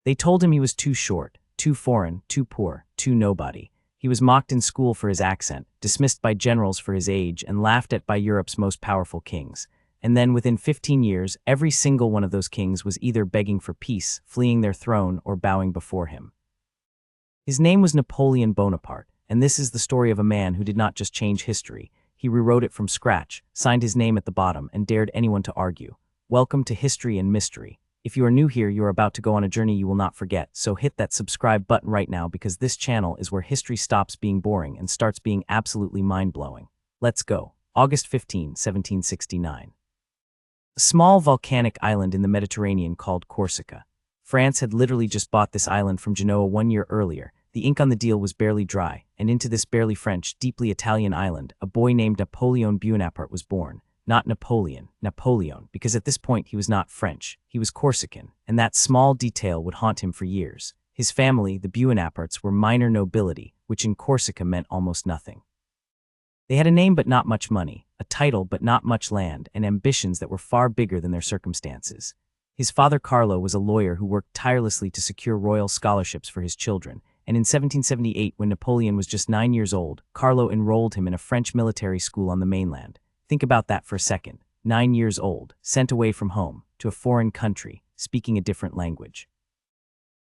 They told him he was too short, too foreign, too poor, too nobody. He was mocked in school for his accent, dismissed by generals for his age, and laughed at by Europe's most powerful kings. And then, within 15 years, every single one of those kings was either begging for peace, fleeing their throne, or bowing before him. His name was Napoleon Bonaparte, and this is the story of a man who did not just change history. He rewrote it from scratch, signed his name at the bottom, and dared anyone to argue. Welcome to History and Mystery. If you are new here, you are about to go on a journey you will not forget, so hit that subscribe button right now because this channel is where history stops being boring and starts being absolutely mind-blowing. Let's go. August 15, 1769. A small volcanic island in the Mediterranean called Corsica. France had literally just bought this island from Genoa 1 year earlier. The ink on the deal was barely dry, and into this barely French, deeply Italian island, a boy named Napoleon Bonaparte was born. Not Napoleon, Napoleon, because at this point he was not French, he was Corsican, and that small detail would haunt him for years. His family, the Bonapartes, were minor nobility, which in Corsica meant almost nothing. They had a name but not much money, a title but not much land, and ambitions that were far bigger than their circumstances. His father Carlo was a lawyer who worked tirelessly to secure royal scholarships for his children, and in 1778, when Napoleon was just 9 years old, Carlo enrolled him in a French military school on the mainland. Think about that for a second. 9 years old, sent away from home, to a foreign country, speaking a different language.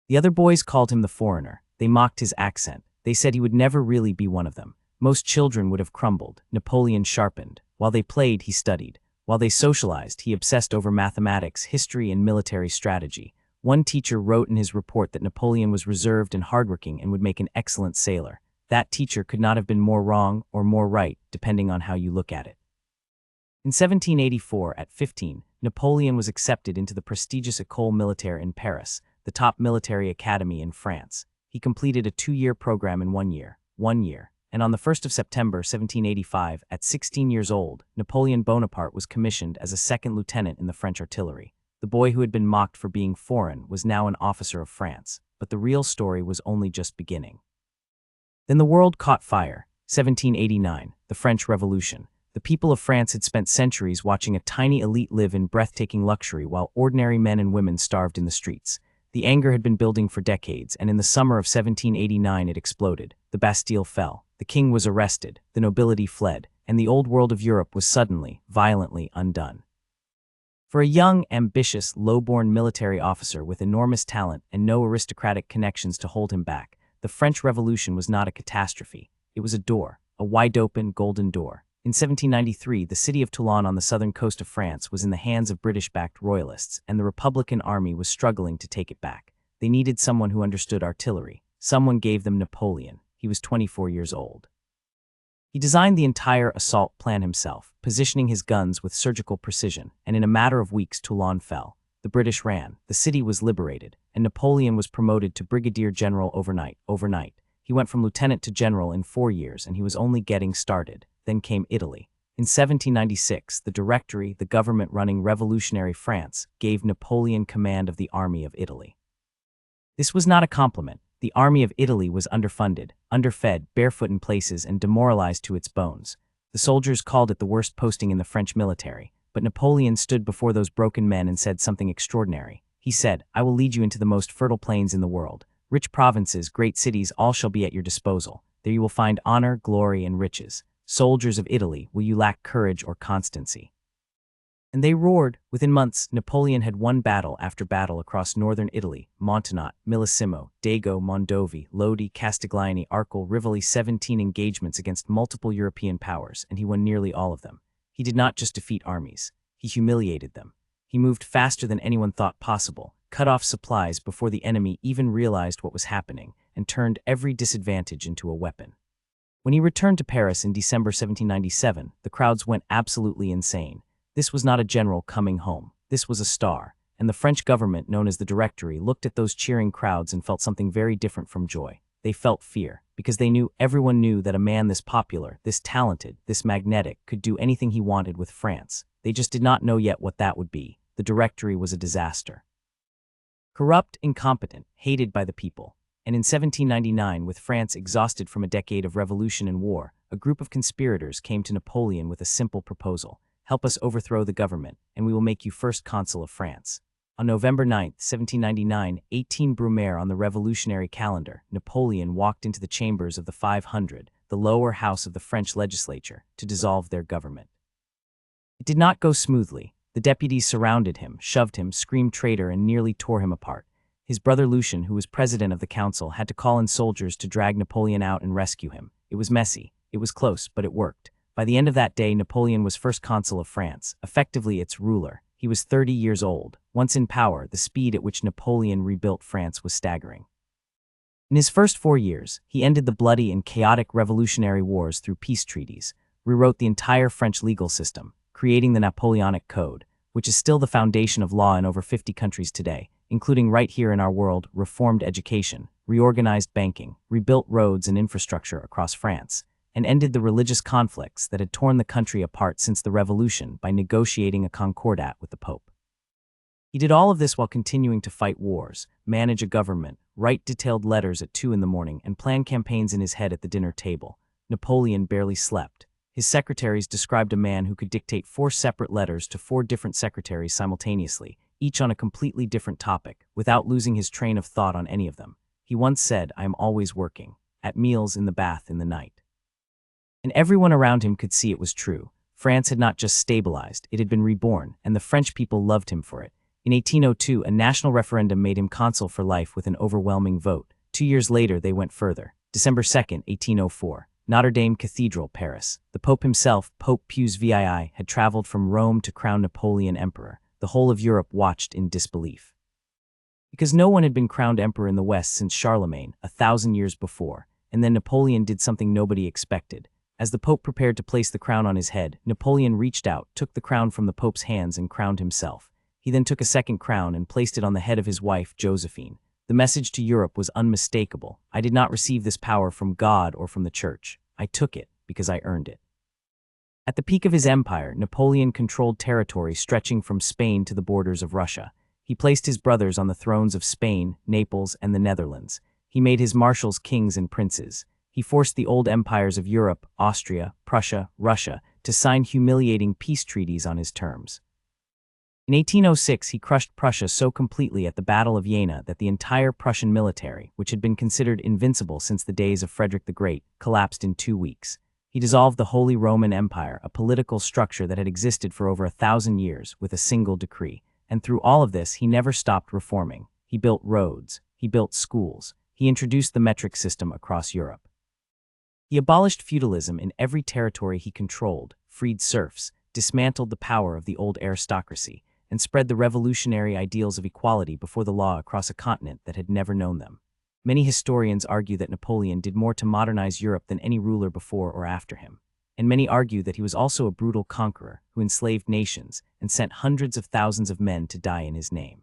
The other boys called him the foreigner. They mocked his accent. They said he would never really be one of them. Most children would have crumbled. Napoleon sharpened. While they played, he studied. While they socialized, he obsessed over mathematics, history, and military strategy. One teacher wrote in his report that Napoleon was reserved and hardworking and would make an excellent sailor. That teacher could not have been more wrong or more right, depending on how you look at it. In 1784, at 15, Napoleon was accepted into the prestigious École Militaire in Paris, the top military academy in France. He completed a 2-year program in 1 year, and on the 1st of September 1785, at 16 years old, Napoleon Bonaparte was commissioned as a second lieutenant in the French artillery. The boy who had been mocked for being foreign was now an officer of France, but the real story was only just beginning. Then the world caught fire. 1789, the French Revolution. The people of France had spent centuries watching a tiny elite live in breathtaking luxury while ordinary men and women starved in the streets. The anger had been building for decades, and in the summer of 1789 it exploded. The Bastille fell, the king was arrested, the nobility fled, and the old world of Europe was suddenly, violently undone. For a young, ambitious, low-born military officer with enormous talent and no aristocratic connections to hold him back, the French Revolution was not a catastrophe. It was a door, a wide-open, golden door. In 1793, the city of Toulon on the southern coast of France was in the hands of British-backed royalists, and the Republican army was struggling to take it back. They needed someone who understood artillery. Someone gave them Napoleon. He was 24 years old. He designed the entire assault plan himself, positioning his guns with surgical precision, and in a matter of weeks Toulon fell. The British ran, the city was liberated, and Napoleon was promoted to brigadier general overnight. He went from lieutenant to general in 4 years, and he was only getting started. Then came Italy. In 1796, the Directory, the government running revolutionary France, gave Napoleon command of the Army of Italy. This was not a compliment. The Army of Italy was underfunded, underfed, barefoot in places, and demoralized to its bones. The soldiers called it the worst posting in the French military, but Napoleon stood before those broken men and said something extraordinary. He said, "I will lead you into the most fertile plains in the world. Rich provinces, great cities, all shall be at your disposal. There you will find honor, glory, and riches. Soldiers of Italy, will you lack courage or constancy?" And they roared. Within months, Napoleon had won battle after battle across northern Italy: Montagnat, Millesimo, Dago, Mondovi, Lodi, Castiglione, Arcole, Rivoli, 17 engagements against multiple European powers, and he won nearly all of them. He did not just defeat armies, he humiliated them. He moved faster than anyone thought possible, cut off supplies before the enemy even realized what was happening, and turned every disadvantage into a weapon. When he returned to Paris in December 1797, the crowds went absolutely insane. This was not a general coming home. This was a star, and the French government, known as the Directory, looked at those cheering crowds and felt something very different from joy. They felt fear, because everyone knew that a man this popular, this talented, this magnetic could do anything he wanted with France. They just did not know yet what that would be. The Directory was a disaster. Corrupt, incompetent, hated by the people. And in 1799, with France exhausted from a decade of revolution and war, a group of conspirators came to Napoleon with a simple proposal: help us overthrow the government, and we will make you first consul of France. On November 9, 1799, 18 Brumaire on the revolutionary calendar, Napoleon walked into the chambers of the 500, the lower house of the French legislature, to dissolve their government. It did not go smoothly. The deputies surrounded him, shoved him, screamed traitor, and nearly tore him apart. His brother Lucien, who was president of the council, had to call in soldiers to drag Napoleon out and rescue him. It was messy, it was close, but it worked. By the end of that day, Napoleon was first consul of France, effectively its ruler. He was 30 years old. Once in power, the speed at which Napoleon rebuilt France was staggering. In his first 4 years, he ended the bloody and chaotic revolutionary wars through peace treaties, rewrote the entire French legal system, creating the Napoleonic Code, which is still the foundation of law in over 50 countries today, including right here in our world, reformed education, reorganized banking, rebuilt roads and infrastructure across France, and ended the religious conflicts that had torn the country apart since the Revolution by negotiating a concordat with the Pope. He did all of this while continuing to fight wars, manage a government, write detailed letters at 2 in the morning, and plan campaigns in his head at the dinner table. Napoleon barely slept. His secretaries described a man who could dictate 4 separate letters to 4 different secretaries simultaneously, each on a completely different topic, without losing his train of thought on any of them. He once said, "I am always working, at meals, in the bath, in the night." And everyone around him could see it was true. France had not just stabilized, it had been reborn, and the French people loved him for it. In 1802, a national referendum made him consul for life with an overwhelming vote. 2 years later, they went further. December 2, 1804. Notre Dame Cathedral, Paris. The Pope himself, Pope Pius VII, had traveled from Rome to crown Napoleon emperor. The whole of Europe watched in disbelief. Because no one had been crowned emperor in the West since Charlemagne, 1,000 years before, and then Napoleon did something nobody expected. As the Pope prepared to place the crown on his head, Napoleon reached out, took the crown from the Pope's hands, and crowned himself. He then took a second crown and placed it on the head of his wife, Josephine. The message to Europe was unmistakable. I did not receive this power from God or from the Church. I took it because I earned it. At the peak of his empire, Napoleon controlled territory stretching from Spain to the borders of Russia. He placed his brothers on the thrones of Spain, Naples, and the Netherlands. He made his marshals kings and princes. He forced the old empires of Europe, Austria, Prussia, Russia, to sign humiliating peace treaties on his terms. In 1806, he crushed Prussia so completely at the Battle of Jena that the entire Prussian military, which had been considered invincible since the days of Frederick the Great, collapsed in 2 weeks. He dissolved the Holy Roman Empire, a political structure that had existed for over 1,000 years, with a single decree. And through all of this, he never stopped reforming. He built roads. He built schools. He introduced the metric system across Europe. He abolished feudalism in every territory he controlled, freed serfs, dismantled the power of the old aristocracy, and spread the revolutionary ideals of equality before the law across a continent that had never known them. Many historians argue that Napoleon did more to modernize Europe than any ruler before or after him. And many argue that he was also a brutal conqueror who enslaved nations and sent hundreds of thousands of men to die in his name.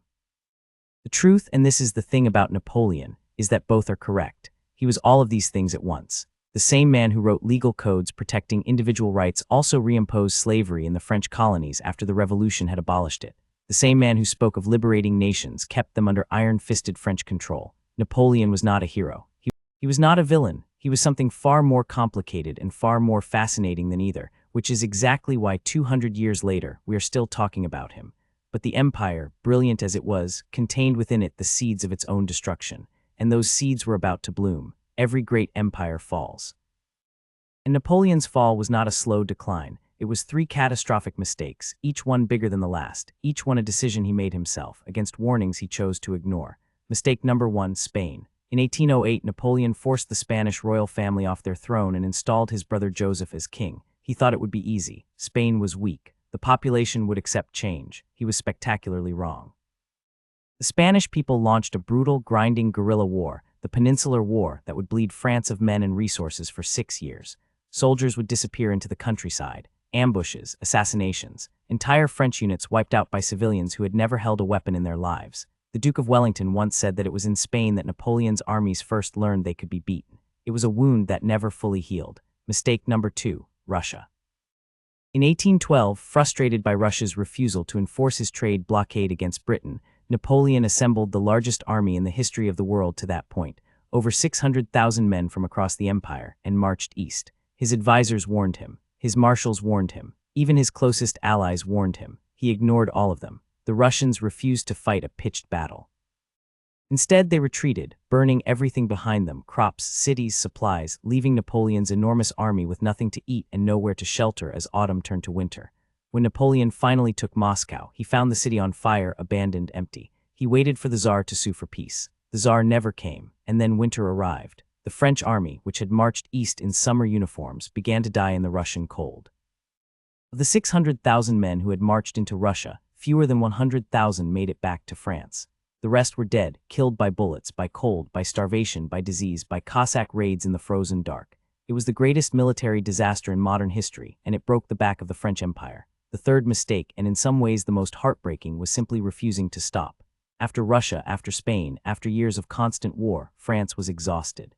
The truth, and this is the thing about Napoleon, is that both are correct. He was all of these things at once. The same man who wrote legal codes protecting individual rights also reimposed slavery in the French colonies after the Revolution had abolished it. The same man who spoke of liberating nations kept them under iron-fisted French control. Napoleon was not a hero. He was not a villain. He was something far more complicated and far more fascinating than either, which is exactly why 200 years later we are still talking about him. But the empire, brilliant as it was, contained within it the seeds of its own destruction, and those seeds were about to bloom. Every great empire falls. And Napoleon's fall was not a slow decline. It was 3 catastrophic mistakes, each one bigger than the last, each one a decision he made himself, against warnings he chose to ignore. Mistake number 1, Spain. In 1808, Napoleon forced the Spanish royal family off their throne and installed his brother Joseph as king. He thought it would be easy. Spain was weak. The population would accept change. He was spectacularly wrong. The Spanish people launched a brutal, grinding guerrilla war, the Peninsular War, that would bleed France of men and resources for 6 years. Soldiers would disappear into the countryside. Ambushes, assassinations, entire French units wiped out by civilians who had never held a weapon in their lives. The Duke of Wellington once said that it was in Spain that Napoleon's armies first learned they could be beaten. It was a wound that never fully healed. Mistake number 2, Russia. In 1812, frustrated by Russia's refusal to enforce his trade blockade against Britain, Napoleon assembled the largest army in the history of the world to that point, over 600,000 men from across the empire, and marched east. His advisors warned him. His marshals warned him. Even his closest allies warned him. He ignored all of them. the Russians refused to fight a pitched battle. Instead, they retreated, burning everything behind them: crops, cities, supplies, leaving Napoleon's enormous army with nothing to eat and nowhere to shelter as autumn turned to winter. When Napoleon finally took Moscow, he found the city on fire, abandoned, empty. He waited for the Tsar to sue for peace. The Tsar never came, and then winter arrived. The French army, which had marched east in summer uniforms, began to die in the Russian cold. Of the 600,000 men who had marched into Russia, fewer than 100,000 made it back to France. The rest were dead, killed by bullets, by cold, by starvation, by disease, by Cossack raids in the frozen dark. It was the greatest military disaster in modern history, and it broke the back of the French Empire. The third mistake, and in some ways the most heartbreaking, was simply refusing to stop. After Russia, after Spain, after years of constant war, France was exhausted.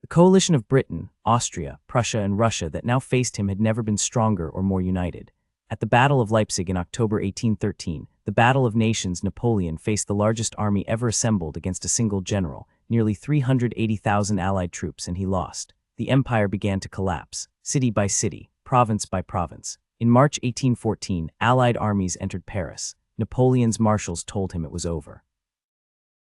The coalition of Britain, Austria, Prussia, and Russia that now faced him had never been stronger or more united. At the Battle of Leipzig in October 1813, the Battle of Nations, Napoleon faced the largest army ever assembled against a single general, nearly 380,000 Allied troops, and he lost. The empire began to collapse, city by city, province by province. In March 1814, Allied armies entered Paris. Napoleon's marshals told him it was over.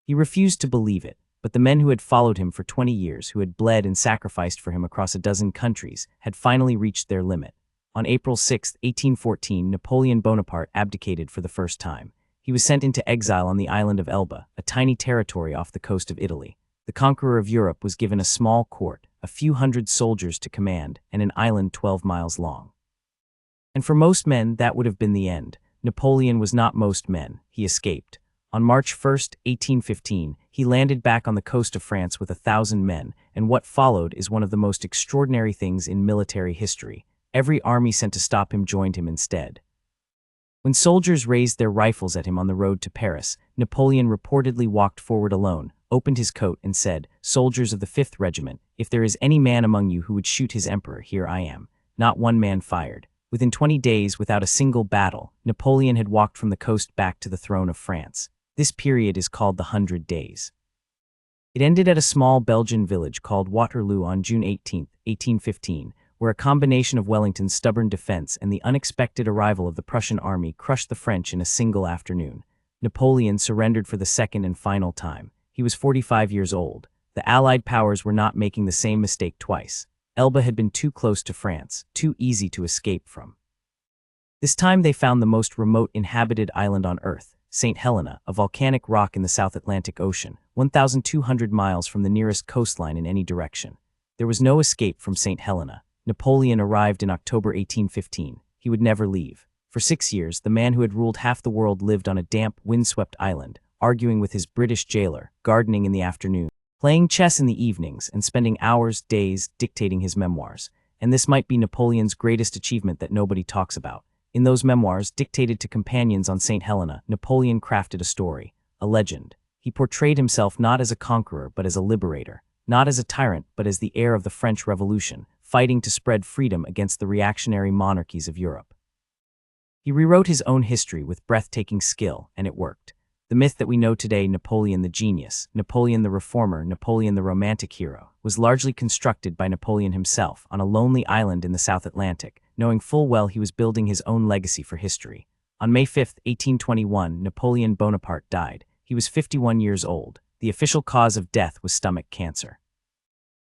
He refused to believe it, but the men who had followed him for 20 years, who had bled and sacrificed for him across a dozen countries, had finally reached their limit. On April 6, 1814, Napoleon Bonaparte abdicated for the first time. He was sent into exile on the island of Elba, a tiny territory off the coast of Italy. The conqueror of Europe was given a small court, a few hundred soldiers to command, and an island 12 miles long. And for most men, that would have been the end. Napoleon was not most men. He escaped. On March 1, 1815, he landed back on the coast of France with 1,000 men, and what followed is one of the most extraordinary things in military history. Every army sent to stop him joined him instead. When soldiers raised their rifles at him on the road to Paris, Napoleon reportedly walked forward alone, opened his coat, and said, "Soldiers of the 5th Regiment, if there is any man among you who would shoot his emperor, here I am." Not one man fired. Within 20 days, without a single battle, Napoleon had walked from the coast back to the throne of France. This period is called the 100 Days. It ended at a small Belgian village called Waterloo on June 18, 1815, where a combination of Wellington's stubborn defense and the unexpected arrival of the Prussian army crushed the French in a single afternoon. Napoleon surrendered for the second and final time. He was 45 years old. The Allied powers were not making the same mistake twice. Elba had been too close to France, too easy to escape from. This time they found the most remote inhabited island on Earth, St. Helena, a volcanic rock in the South Atlantic Ocean, 1,200 miles from the nearest coastline in any direction. There was no escape from St. Helena. Napoleon arrived in October 1815. He would never leave. For 6 years, the man who had ruled half the world lived on a damp, windswept island, arguing with his British jailer, gardening in the afternoon, playing chess in the evenings, and spending hours, days, dictating his memoirs. And this might be Napoleon's greatest achievement that nobody talks about. In those memoirs, dictated to companions on St. Helena, Napoleon crafted a story, a legend. He portrayed himself not as a conqueror but as a liberator, not as a tyrant but as the heir of the French Revolution, fighting to spread freedom against the reactionary monarchies of Europe. He rewrote his own history with breathtaking skill, and it worked. The myth that we know today, Napoleon the genius, Napoleon the reformer, Napoleon the romantic hero, was largely constructed by Napoleon himself on a lonely island in the South Atlantic, knowing full well he was building his own legacy for history. On May 5, 1821, Napoleon Bonaparte died. He was 51 years old. The official cause of death was stomach cancer.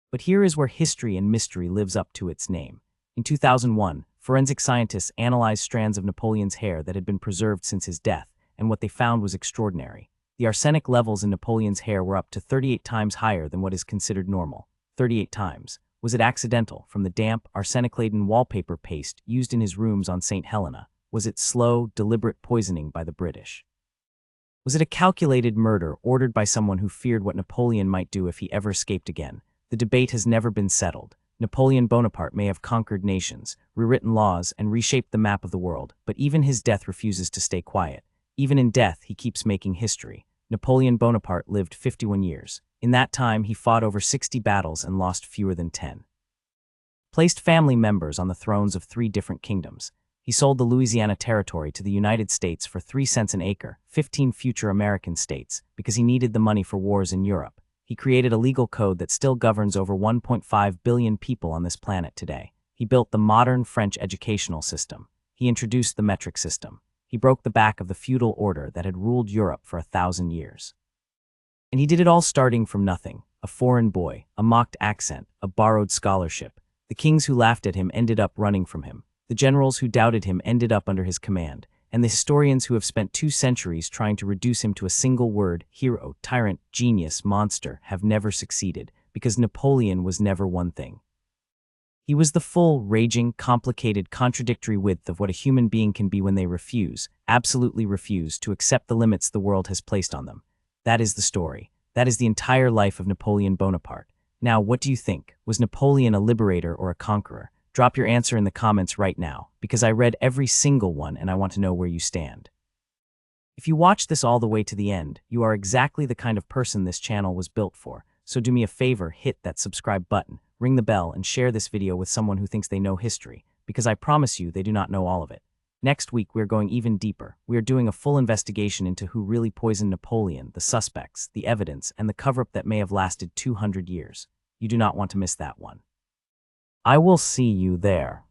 But here is where history and mystery lives up to its name. In 2001, forensic scientists analyzed strands of Napoleon's hair that had been preserved since his death, and what they found was extraordinary. The arsenic levels in Napoleon's hair were up to 38 times higher than what is considered normal. 38 times. Was it accidental, from the damp, arsenic-laden wallpaper paste used in his rooms on St. Helena? Was it slow, deliberate poisoning by the British? Was it a calculated murder ordered by someone who feared what Napoleon might do if he ever escaped again? The debate has never been settled. Napoleon Bonaparte may have conquered nations, rewritten laws, and reshaped the map of the world, but even his death refuses to stay quiet. Even in death, he keeps making history. Napoleon Bonaparte lived 51 years. In that time, he fought over 60 battles and lost fewer than 10. Placed family members on the thrones of 3 different kingdoms. He sold the Louisiana Territory to the United States for 3 cents an acre, 15 future American states, because he needed the money for wars in Europe. He created a legal code that still governs over 1.5 billion people on this planet today. He built the modern French educational system. He introduced the metric system. He broke the back of the feudal order that had ruled Europe for 1,000 years. And he did it all starting from nothing: a foreign boy, a mocked accent, a borrowed scholarship. The kings who laughed at him ended up running from him. The generals who doubted him ended up under his command. And the historians who have spent 2 centuries trying to reduce him to a single word — hero, tyrant, genius, monster — have never succeeded, because Napoleon was never one thing. He was the full, raging, complicated, contradictory width of what a human being can be when they refuse, absolutely refuse, to accept the limits the world has placed on them. That is the story. That is the entire life of Napoleon Bonaparte. Now, what do you think? Was Napoleon a liberator or a conqueror? Drop your answer in the comments right now, because I read every single one and I want to know where you stand. If you watched this all the way to the end, you are exactly the kind of person this channel was built for. So do me a favor, hit that subscribe button, ring the bell, and share this video with someone who thinks they know history, because I promise you they do not know all of it. Next week, we're going even deeper. We are doing a full investigation into who really poisoned Napoleon, the suspects, the evidence, and the cover-up that may have lasted 200 years. You do not want to miss that one. I will see you there.